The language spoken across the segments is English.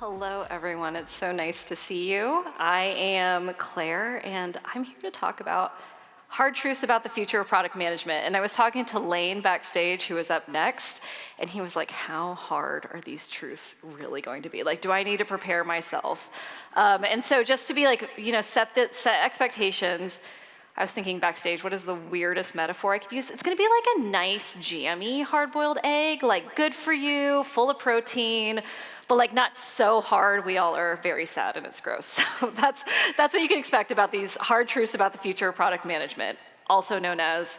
Hello, everyone. It's so nice to see you. I am Claire, and I'm here to talk about hard truths about the future of product management. And I was talking to Lane backstage, who was up next, and he was like, how hard are these truths really going to be? Like, do I need to prepare myself? And so just to be like, set expectations, I was thinking backstage, what is the weirdest metaphor I could use? It's gonna be like a nice, jammy, hard-boiled egg, like good for you, full of protein, but like not so hard we all are very sad and it's gross. So that's what you can expect about these hard truths about the future of product management, also known as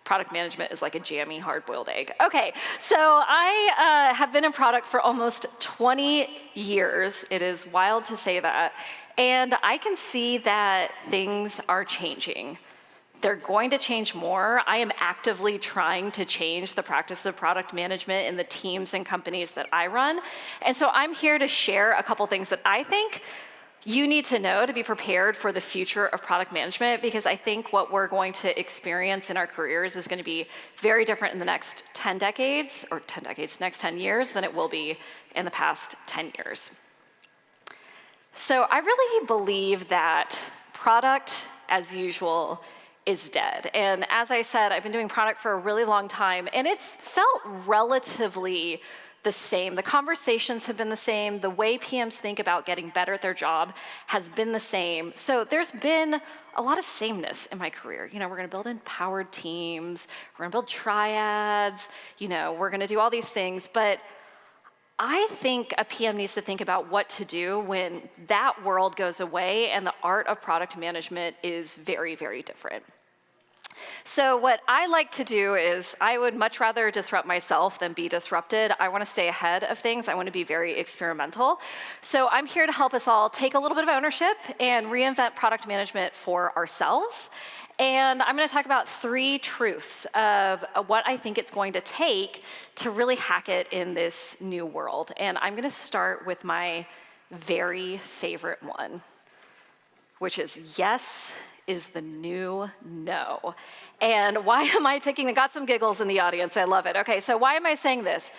product management is like a jammy, hard-boiled egg. Okay, so I have been in product for almost 20 years. It is wild to say that. And I can see that things are changing. They're going to change more. I am actively trying to change the practice of product management in the teams and companies that I run. And so I'm here to share a couple things that I think you need to know to be prepared for the future of product management, because I think what we're going to experience in our careers is going to be very different in the next 10 decades, or 10 decades, next 10 years, than it will be in the past 10 years. So I really believe that product, as usual, is dead. And as I said, I've been doing product for a really long time, and it's felt relatively the same. The conversations have been the same. The way PMs think about getting better at their job has been the same. So there's been a lot of sameness in my career. We're gonna build empowered teams, we're gonna build triads, we're gonna do all these things, but I think a PM needs to think about what to do when that world goes away and the art of product management is very, very different. So what I like to do is I would much rather disrupt myself than be disrupted. I want to stay ahead of things. I want to be very experimental. So I'm here to help us all take a little bit of ownership and reinvent product management for ourselves. And I'm going to talk about 3 truths of what I think it's going to take to really hack it in this new world. And I'm going to start with my very favorite one, which is yes is the new no. And why am I picking? I got some giggles in the audience. I love it. Okay, so why am I saying this?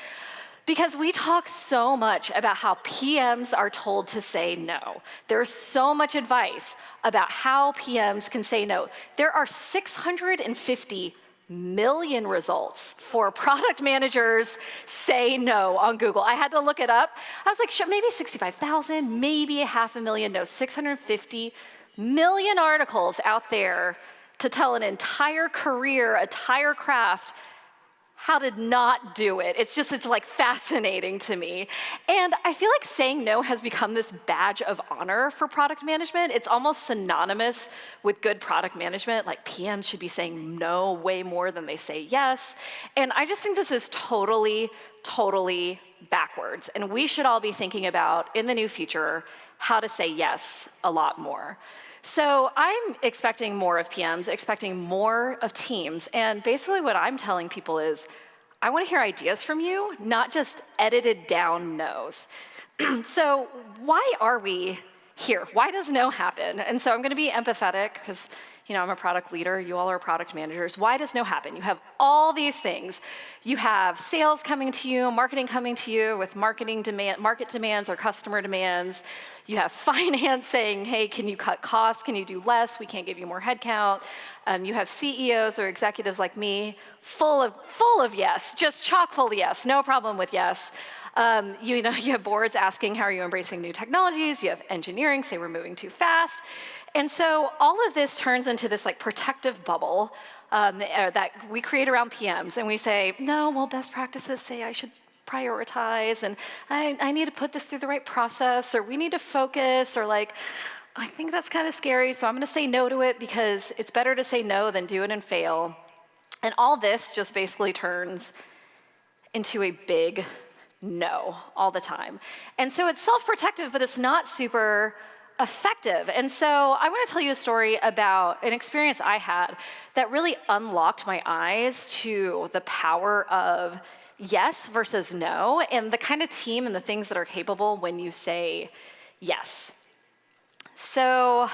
Because we talk so much about how PMs are told to say no. There's so much advice about how PMs can say no. There are 650 million results for product managers say no on Google. I had to look it up. I was like, sure, maybe 65,000, maybe 500,000. No, 650 million articles out there to tell an entire career, entire craft, how to not do it. It's like fascinating to me. And I feel like saying no has become this badge of honor for product management. It's almost synonymous with good product management. Like PMs should be saying no way more than they say yes. And I just think this is totally, totally backwards. And we should all be thinking about, in the new future, how to say yes a lot more. So I'm expecting more of PMs, expecting more of teams, and basically what I'm telling people is, I want to hear ideas from you, not just edited down no's. So why are we here? Why does no happen? And so I'm going to be empathetic because I'm a product leader, you all are product managers. Why does no happen? You have all these things. You have sales coming to you, marketing coming to you with market demands or customer demands. You have finance saying, hey, can you cut costs? Can you do less? We can't give you more headcount. You have CEOs or executives like me, full of yes, just chock full of yes, no problem with yes. You have boards asking, how are you embracing new technologies? You have engineering say we're moving too fast. And so all of this turns into this like protective bubble that we create around PMs. And we say, no, well, best practices say I should prioritize, and I need to put this through the right process, or we need to focus, or like, I think that's kind of scary, so I'm going to say no to it because it's better to say no than do it and fail. And all this just basically turns into a big no all the time. And so it's self-protective, but it's not super effective. And so I want to tell you a story about an experience I had that really unlocked my eyes to the power of yes versus no, and the kind of team and the things that are capable when you say yes. So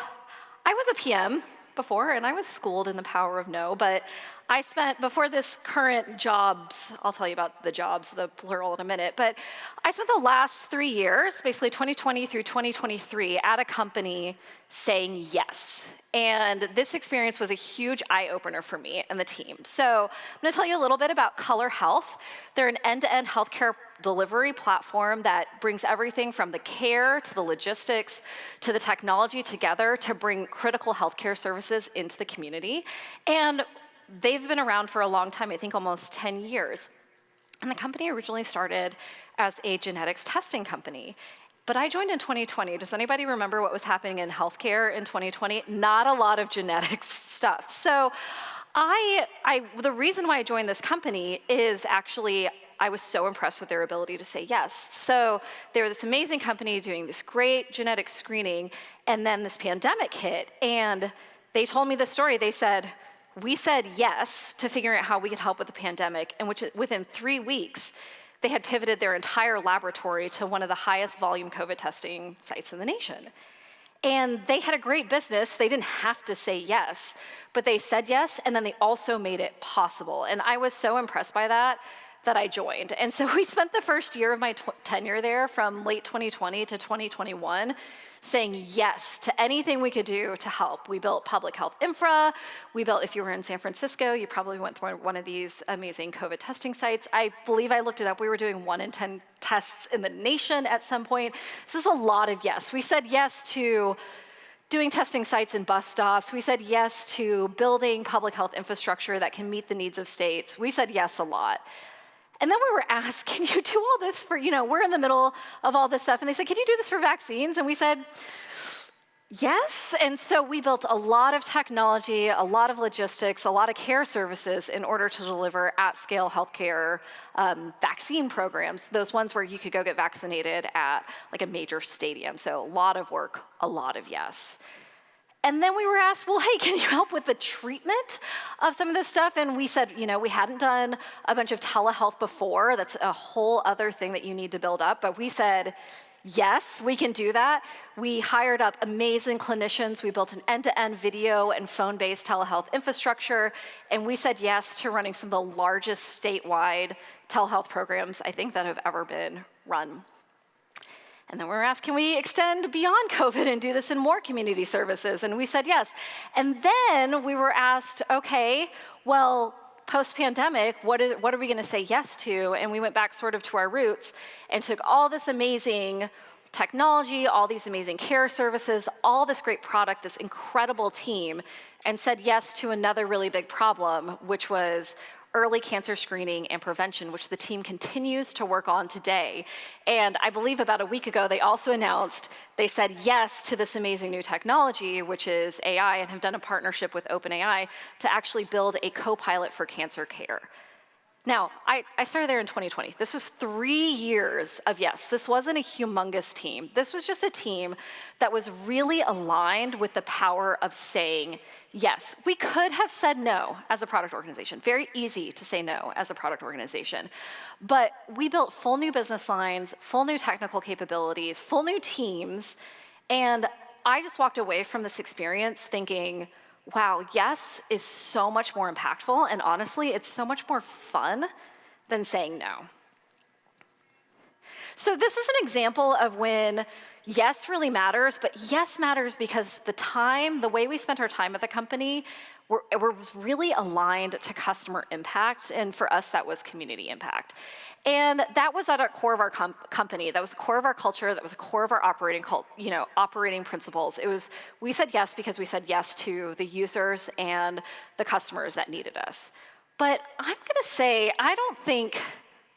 I was a PM before, and I was schooled in the power of no, but I spent, before this current jobs, I'll tell you about the jobs, the plural in a minute, but I spent the last 3 years, basically 2020 through 2023, at a company saying yes. And this experience was a huge eye-opener for me and the team. So I'm gonna tell you a little bit about Color Health. They're an end-to-end healthcare delivery platform that brings everything from the care to the logistics to the technology together to bring critical healthcare services into the community. And they've been around for a long time, I think almost 10 years. And the company originally started as a genetics testing company. But I joined in 2020. Does anybody remember what was happening in healthcare in 2020? Not a lot of genetics stuff. So the reason why I joined this company is actually I was so impressed with their ability to say yes. So they were this amazing company doing this great genetic screening, and then this pandemic hit, and they told me this story. They said, we said yes to figuring out how we could help with the pandemic, and within 3 weeks, they had pivoted their entire laboratory to one of the highest volume COVID testing sites in the nation. And they had a great business. They didn't have to say yes, but they said yes, and then they also made it possible. And I was so impressed by that I joined. And so we spent the first year of my tenure there, from late 2020 to 2021, saying yes to anything we could do to help. We built public health infra. We built, if you were in San Francisco, you probably went through one of these amazing COVID testing sites. I believe I looked it up. We were doing 1 in 10 tests in the nation at some point. So this is a lot of yes. We said yes to doing testing sites in bus stops. We said yes to building public health infrastructure that can meet the needs of states. We said yes a lot. And then we were asked, can you do all this for, we're in the middle of all this stuff. And they said, can you do this for vaccines? And we said, yes. And so we built a lot of technology, a lot of logistics, a lot of care services in order to deliver at-scale healthcare vaccine programs, those ones where you could go get vaccinated at like a major stadium. So a lot of work, a lot of yes. And then we were asked, well, hey, can you help with the treatment of some of this stuff? And we said, we hadn't done a bunch of telehealth before. That's a whole other thing that you need to build up. But we said, yes, we can do that. We hired up amazing clinicians. We built an end-to-end video and phone-based telehealth infrastructure. And we said yes to running some of the largest statewide telehealth programs, I think, that have ever been run. And then we were asked, can we extend beyond COVID and do this in more community services? And we said yes. And then we were asked, okay, well, post-pandemic, what are we going to say yes to? And we went back sort of to our roots and took all this amazing technology, all these amazing care services, all this great product, this incredible team, and said yes to another really big problem, which was early cancer screening and prevention, which the team continues to work on today. And I believe about a week ago, they also announced they said yes to this amazing new technology, which is AI, and have done a partnership with OpenAI to actually build a co-pilot for cancer care. Now, I started there in 2020. This was 3 years of yes. This wasn't a humongous team. This was just a team that was really aligned with the power of saying yes. We could have said no as a product organization. Very easy to say no as a product organization. But we built full new business lines, full new technical capabilities, full new teams, and I just walked away from this experience thinking, wow, yes is so much more impactful, and honestly, it's so much more fun than saying no. So this is an example of when yes really matters, but yes matters because the way we spent our time at the company was really aligned to customer impact, and for us, that was community impact. And that was at the core of our company. That was the core of our culture. That was the core of our operating principles. We said yes because we said yes to the users and the customers that needed us. But I'm going to say, I don't think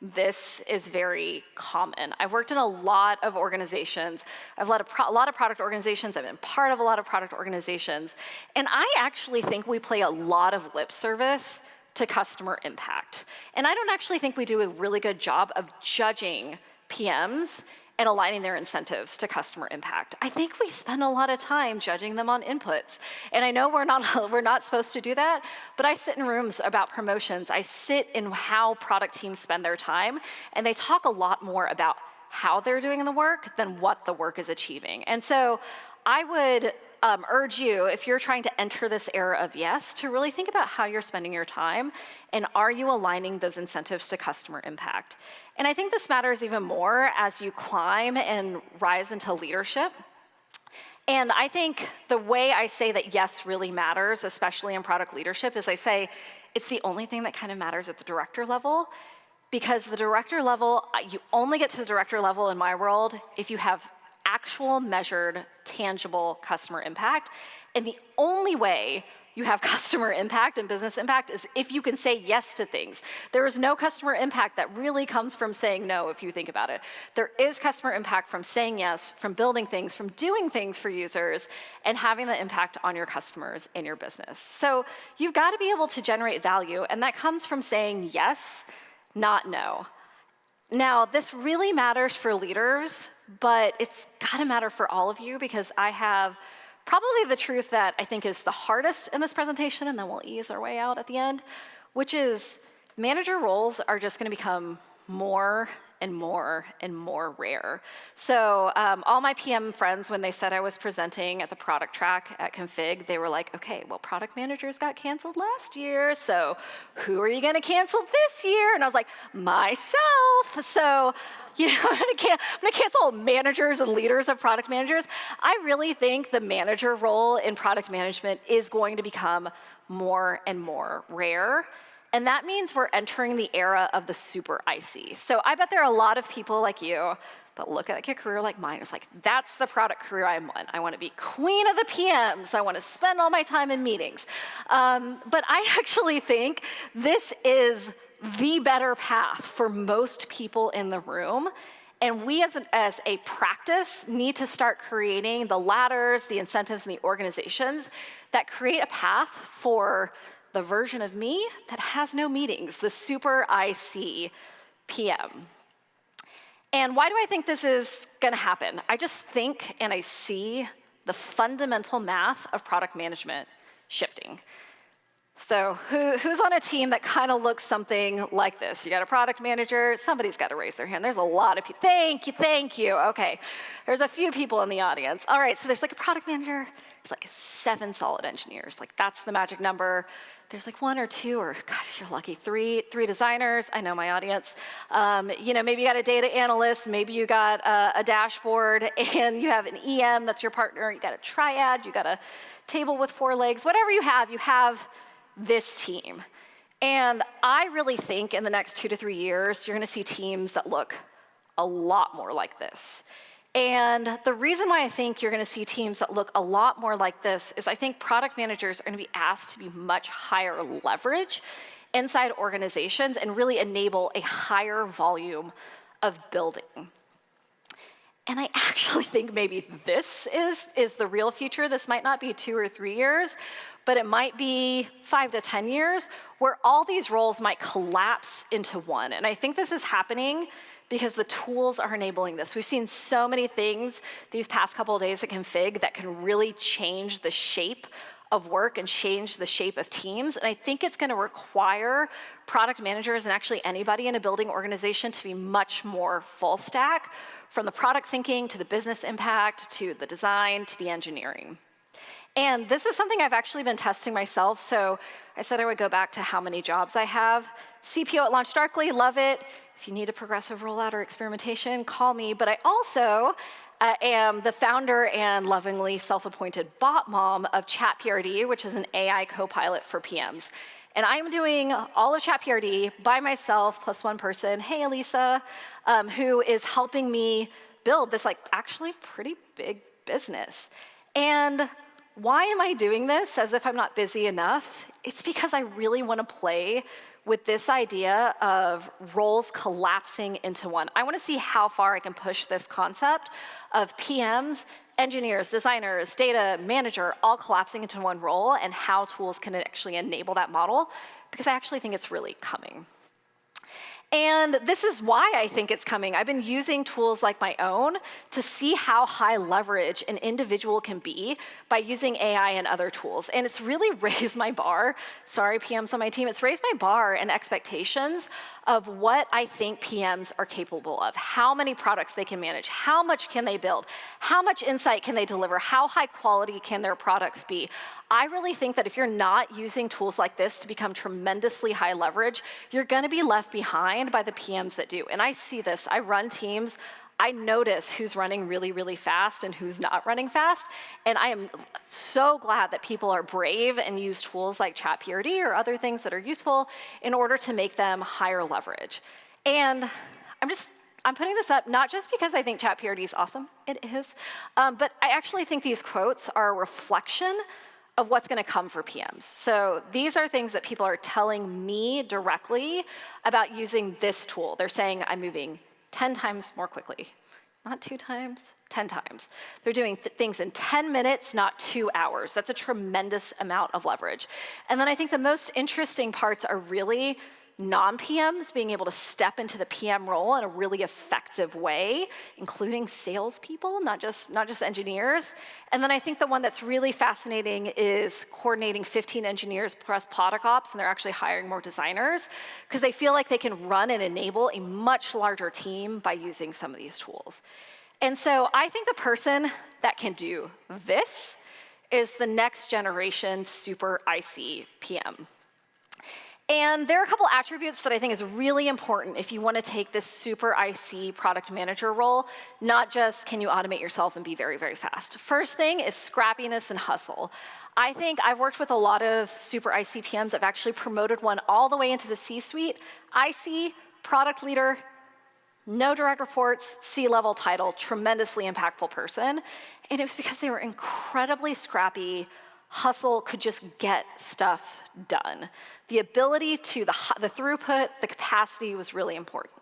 this is very common. I've worked in a lot of organizations. I've led a lot of product organizations. I've been part of a lot of product organizations. And I actually think we play a lot of lip service to customer impact. And I don't actually think we do a really good job of judging PMs and aligning their incentives to customer impact. I think we spend a lot of time judging them on inputs. And I know we're not supposed to do that, but I sit in rooms about promotions. I sit in how product teams spend their time, and they talk a lot more about how they're doing the work than what the work is achieving. And so I would urge you, if you're trying to enter this era of yes, to really think about how you're spending your time, and are you aligning those incentives to customer impact? And I think this matters even more as you climb and rise into leadership. And I think the way I say that yes really matters, especially in product leadership, is I say it's the only thing that kind of matters at the director level, because the director level, you only get to the director level in my world if you have actual, measured, tangible customer impact. And the only way you have customer impact and business impact is if you can say yes to things. There is no customer impact that really comes from saying no, if you think about it. There is customer impact from saying yes, from building things, from doing things for users, and having the impact on your customers in your business. So you've got to be able to generate value, and that comes from saying yes, not no. Now, this really matters for leaders, but it's got to matter for all of you, because I have probably the truth that I think is the hardest in this presentation, and then we'll ease our way out at the end, which is manager roles are just going to become more and more and more rare. So all my PM friends, when they said I was presenting at the product track at Config, they were like, okay, well, product managers got canceled last year, so who are you going to cancel this year? And I was like, myself. So I'm going to cancel managers and leaders of product managers. I really think the manager role in product management is going to become more and more rare. And that means we're entering the era of the super IC. So I bet there are a lot of people like you that look at a career like mine. It's like, that's the product career I want. I want to be queen of the PMs. I want to spend all my time in meetings. But I actually think this is the better path for most people in the room. And we as a practice need to start creating the ladders, the incentives, and the organizations that create a path for the version of me that has no meetings, the super IC PM. And why do I think this is going to happen? I just think and I see the fundamental math of product management shifting. So who's on a team that kind of looks something like this? You got a product manager, somebody's got to raise their hand. There's a lot of people. Thank you. Okay, there's a few people in the audience. All right, so there's like a product manager, there's like 7 solid engineers. Like that's the magic number. There's like 1 or 2, or God, you're lucky, 3 designers. I know my audience. Maybe you got a data analyst, maybe you got a dashboard, and you have an EM that's your partner. You got a triad, you got a table with 4 legs. Whatever you have this team. And I really think in the next 2 to 3 years, you're going to see teams that look a lot more like this. And the reason why I think you're going to see teams that look a lot more like this is I think product managers are going to be asked to be much higher leverage inside organizations and really enable a higher volume of building. And I actually think maybe this is the real future. This might not be 2 or 3 years, but it might be 5 to 10 years where all these roles might collapse into one. And I think this is happening because the tools are enabling this. We've seen so many things these past couple of days at Config that can really change the shape of work and change the shape of teams. And I think it's going to require product managers and actually anybody in a building organization to be much more full stack, from the product thinking to the business impact to the design to the engineering. And this is something I've actually been testing myself. So I said I would go back to how many jobs I have. CPO at LaunchDarkly, love it. If you need a progressive rollout or experimentation, call me. But I also am the founder and lovingly self-appointed bot mom of ChatPRD, which is an AI co-pilot for PMs. And I'm doing all of ChatPRD by myself, plus one person, hey, Elisa, who is helping me build this actually pretty big business. And why am I doing this as if I'm not busy enough? It's because I really want to play with this idea of roles collapsing into one. I want to see how far I can push this concept of PMs, engineers, designers, data manager, all collapsing into one role, and how tools can actually enable that model, because I actually think it's really coming. And this is why I think it's coming. I've been using tools like my own to see how high leverage an individual can be by using AI and other tools. And it's really raised my bar. Sorry, PMs on my team. It's raised my bar and expectations of what I think PMs are capable of, how many products they can manage, how much can they build, how much insight can they deliver, how high quality can their products be. I really think that if you're not using tools like this to become tremendously high leverage, you're going to be left behind by the PMs that do. And I see this. I run teams. I notice who's running really, really fast and who's not running fast. And I am so glad that people are brave and use tools like Chat Purity or other things that are useful in order to make them higher leverage. And I'm putting this up not just because I think Chat Purity is awesome. It is. But I actually think these quotes are a reflection of what's going to come for PMs. So these are things that people are telling me directly about using this tool. They're saying, I'm moving 10 times more quickly. Not 2 times, 10 times. They're doing things in 10 minutes, not 2 hours. That's a tremendous amount of leverage. And then I think the most interesting parts are really non-PMs being able to step into the PM role in a really effective way, including salespeople, not just engineers. And then I think the one that's really fascinating is coordinating 15 engineers plus product ops, and they're actually hiring more designers because they feel like they can run and enable a much larger team by using some of these tools. And so I think the person that can do this is the next generation super IC PM. And there are a couple attributes that I think is really important if you want to take this super IC product manager role, not just can you automate yourself and be very, very fast. First thing is scrappiness and hustle. I think I've worked with a lot of super IC PMs. I've actually promoted one all the way into the C-suite. IC, product leader, no direct reports, C-level title, tremendously impactful person. And it was because they were incredibly scrappy, hustle, could just get stuff done. The ability to, the throughput, the capacity was really important.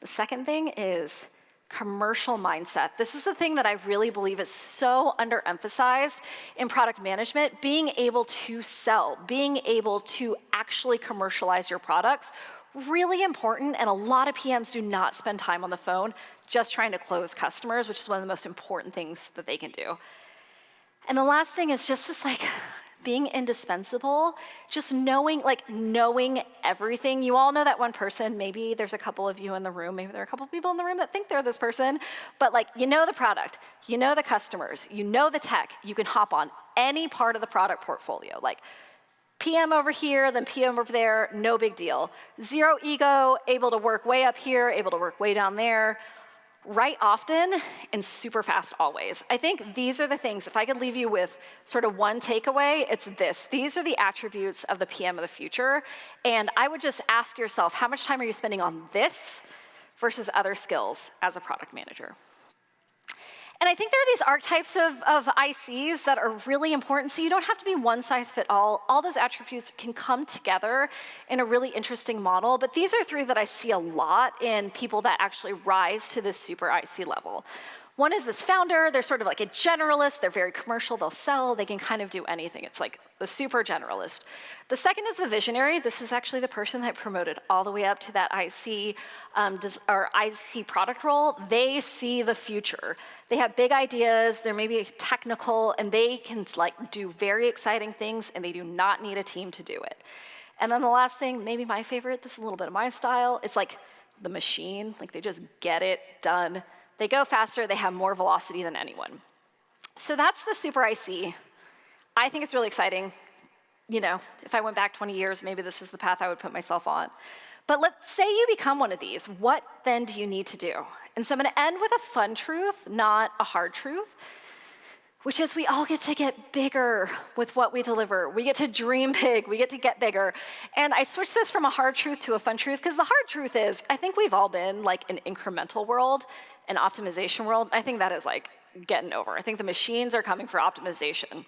The second thing is commercial mindset. This is the thing that I really believe is so underemphasized in product management, being able to sell, being able to actually commercialize your products, really important, and a lot of PMs do not spend time on the phone just trying to close customers, which is one of the most important things that they can do. And the last thing is just this being indispensable, just knowing everything. You all know that one person, maybe there's a couple of you in the room, maybe there are a couple of people in the room that think they're this person, but you know the product, you know the customers, you know the tech, you can hop on any part of the product portfolio. PM over here, then PM over there, no big deal. Zero ego, able to work way up here, able to work way down there. Right often and super fast always. I think these are the things, if I could leave you with sort of one takeaway, it's this. These are the attributes of the PM of the future. And I would just ask yourself, how much time are you spending on this versus other skills as a product manager? And I think there are these archetypes of ICs that are really important, so you don't have to be one size fit all. All those attributes can come together in a really interesting model, but these are 3 that I see a lot in people that actually rise to this super IC level. One is this founder. They're sort of like a generalist. They're very commercial. They'll sell. They can kind of do anything. It's like the super generalist. The second is the visionary. This is actually the person that promoted all the way up to that IC or IC product role. They see the future. They have big ideas. They're maybe technical, and they can do very exciting things, and they do not need a team to do it. And then the last thing, maybe my favorite, this is a little bit of my style, it's like the machine. They just get it done. They go faster, they have more velocity than anyone. So that's the super IC. I think it's really exciting. If I went back 20 years, maybe this is the path I would put myself on. But let's say you become one of these. What then do you need to do? And so I'm going to end with a fun truth, not a hard truth, which is we all get to get bigger with what we deliver. We get to dream big. We get to get bigger. And I switched this from a hard truth to a fun truth because the hard truth is I think we've all been an incremental world, an optimization world. I think that is getting over. I think the machines are coming for optimization.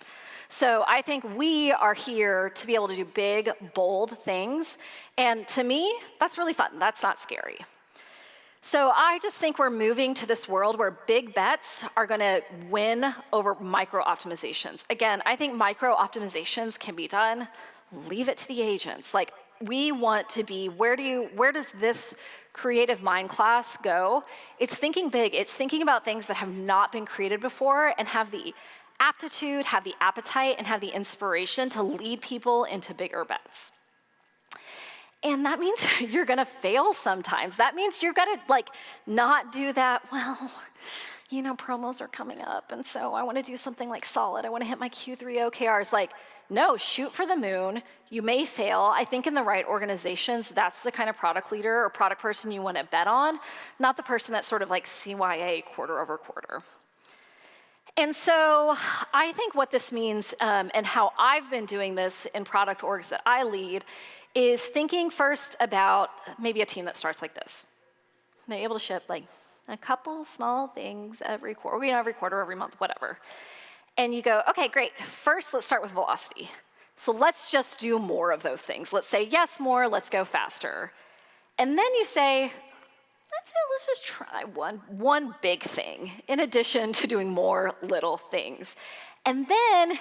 So I think we are here to be able to do big, bold things. And to me, that's really fun. That's not scary. So I just think we're moving to this world where big bets are going to win over micro optimizations. Again, I think micro optimizations can be done. Leave it to the agents. we want to be, where does this creative mind class go? It's thinking big. It's thinking about things that have not been created before and have the aptitude, have the appetite, and have the inspiration to lead people into bigger bets. And that means you're gonna fail sometimes. That means you're gonna not do that, well, promos are coming up, and so I wanna do something solid. I wanna hit my Q3 OKRs. No, shoot for the moon. You may fail. I think in the right organizations, that's the kind of product leader or product person you wanna bet on, not the person that's sort of CYA quarter over quarter. And so I think what this means, and how I've been doing this in product orgs that I lead, is thinking first about maybe a team that starts like this. They're able to ship a couple small things every quarter, every month, whatever. And you go, okay, great. First, let's start with velocity. So let's just do more of those things. Let's say yes more, let's go faster. And then you say, let's just try one big thing in addition to doing more little things. And then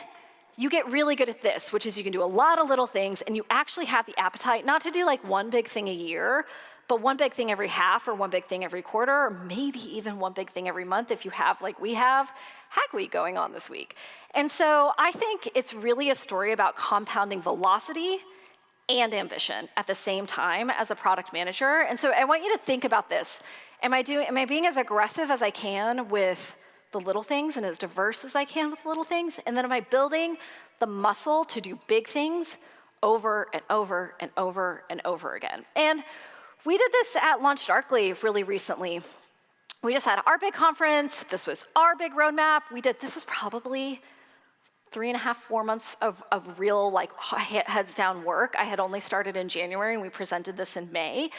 you get really good at this, which is you can do a lot of little things, and you actually have the appetite not to do one big thing a year, but one big thing every half, or one big thing every quarter, or maybe even one big thing every month if you have, we have, Hack Week going on this week. And so I think it's really a story about compounding velocity and ambition at the same time as a product manager. And so I want you to think about this. Am I being as aggressive as I can with the little things and as diverse as I can with little things? And then am I building the muscle to do big things over and over and over and over again? And we did this at LaunchDarkly really recently. We just had our big conference. This was our big roadmap. This was probably 3.5, 4 months of real heads down work. I had only started in January, and we presented this in May.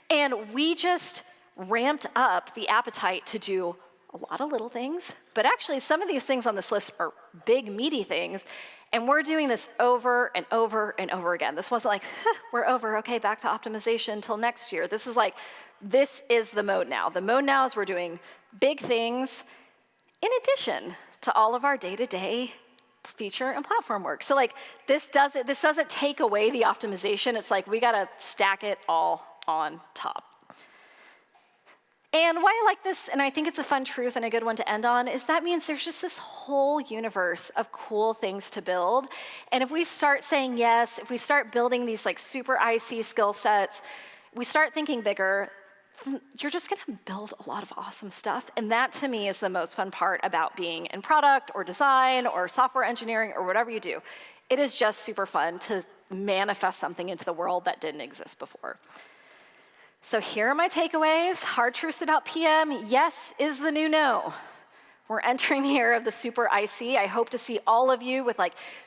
And we just ramped up the appetite to do a lot of little things, but actually some of these things on this list are big, meaty things, and we're doing this over and over and over again. This wasn't we're over, okay, back to optimization until next year. This is this is the mode now. The mode now is we're doing big things in addition to all of our day-to-day feature and platform work. So this doesn't take away the optimization. It's we gotta stack it all on top. And why I like this, and I think it's a fun truth and a good one to end on, is that means there's just this whole universe of cool things to build. And if we start saying yes, if we start building these super IC skill sets, we start thinking bigger, you're just gonna build a lot of awesome stuff. And that to me is the most fun part about being in product or design or software engineering or whatever you do. It is just super fun to manifest something into the world that didn't exist before. So here are my takeaways. Hard truths about PM. Yes is the new no. We're entering the era of the super IC. I hope to see all of you with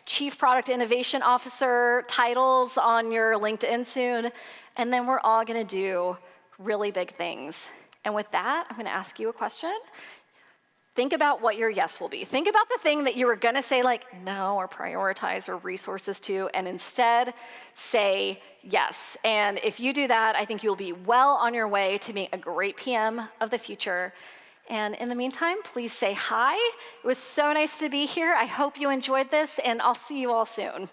Chief Product Innovation Officer titles on your LinkedIn soon. And then we're all gonna do really big things. And with that, I'm gonna ask you a question. Think about what your yes will be. Think about the thing that you were gonna say no or prioritize or resources to, and instead say yes. And if you do that, I think you'll be well on your way to being a great PM of the future. And in the meantime, please say hi. It was so nice to be here. I hope you enjoyed this, and I'll see you all soon.